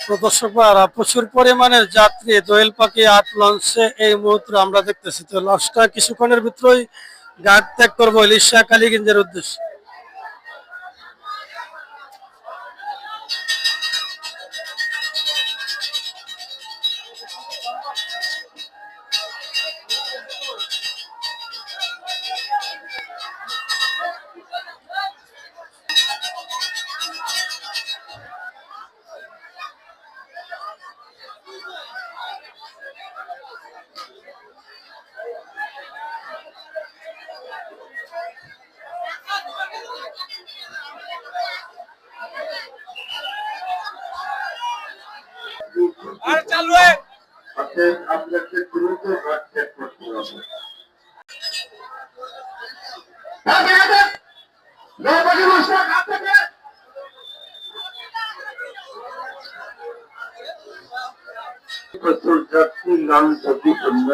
তো দর্শকরা প্রচুর পরিমাণের যাত্রী দোয়েল পাখি ৮ লঞ্চে এই মুহূর্তে আমরা দেখতেছি। তো লঞ্চটা কিছুক্ষণের ভিতরেই ঘাট ত্যাগ করবো ইলিশা কালীগঞ্জের উদ্দেশ্যে। আর চালু আপনাকে দ্রুত ঘাট ত্যাগ করতে হবে। প্রচুর যাত্রী লঞ্চ বিপন্ন।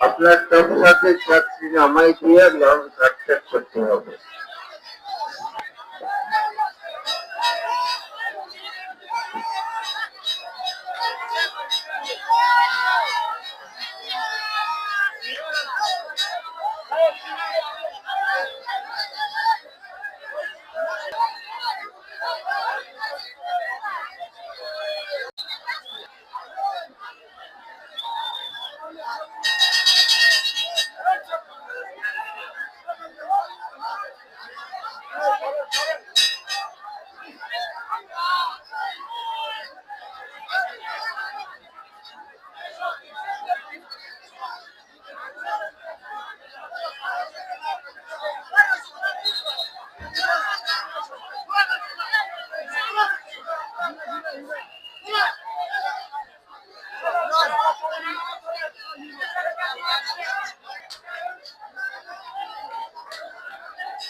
আপনার সাথে যাত্রী নামাই দিয়ে লঞ্চ ঘাট ত্যাগ করতে হবে।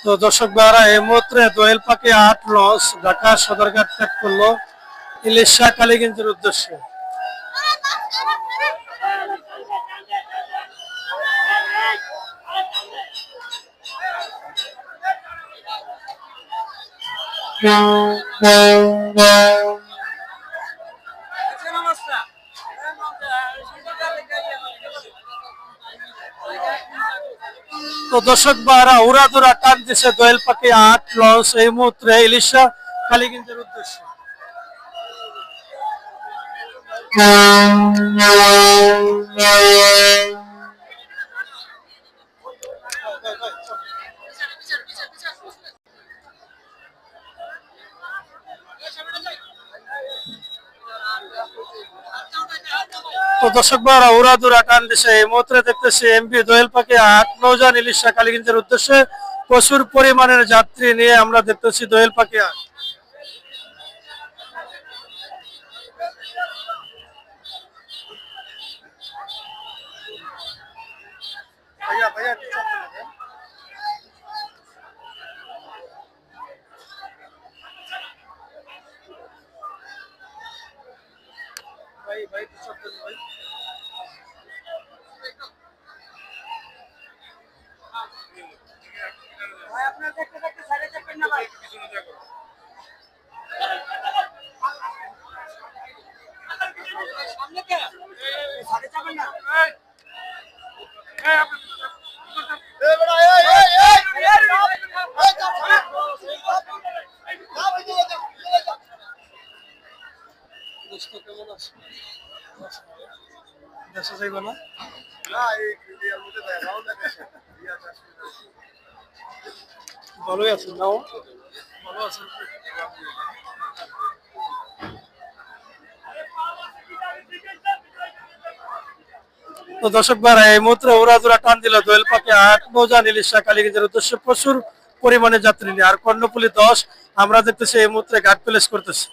তো দর্শক ভাইরা এই মুহূর্তে দোয়েল পাখি ৮ লঞ্চ ঢাকা সদরঘাট ত্যাগ করলো ইলিশা কালীগঞ্জের উদ্দেশ্যে। তো দর্শক ভাইরা উড়াদুরা টান দিছে দোয়েল পাখি ৮ লঞ্চ এই মুহূর্তে ইলিশা কালীগঞ্জের উদ্দেশ্যে। তো দর্শক ভাইরা উড়াদুরা টান দিছে এই মুহূর্তে দেখতেছি এমপি দোয়েল পাখি ৮ নৌযান ইলিশা কালীগঞ্জের উদ্দেশ্যে প্রচুর পরিমাণের যাত্রী নিয়ে আমরা দেখতেছি দোয়েল পাখি ৮। ভাইয়া ভাইয়া ভাই ভাই ভাই ভাই আপনারা দেখতে দেখতে সাইডে যাবেন না ভাই পিছনে দেখো সামনে কে সাইডে যাবেন না এই এই আপনি এই বড় এই এই এই দোস্ত কেমন আছো দেশে যাইবা না না এই ভিডিওর মধ্যে দেখাও না দেশে ভালোই আছেন নাও ভালো আছেন। তো দর্শক ভাইরা এই মুহূর্তে উড়াদুরা টান দিল দোয়েল পাখি ৮ নৌযান ইলিশা কালীগঞ্জের উদ্দেশ্যে প্রচুর পরিমাণে যাত্রী নিয়ে। আর কর্ণফুলী ১০ আমরা দেখতেছি এই মুহূর্তে ঘাট প্লেস করতেছি।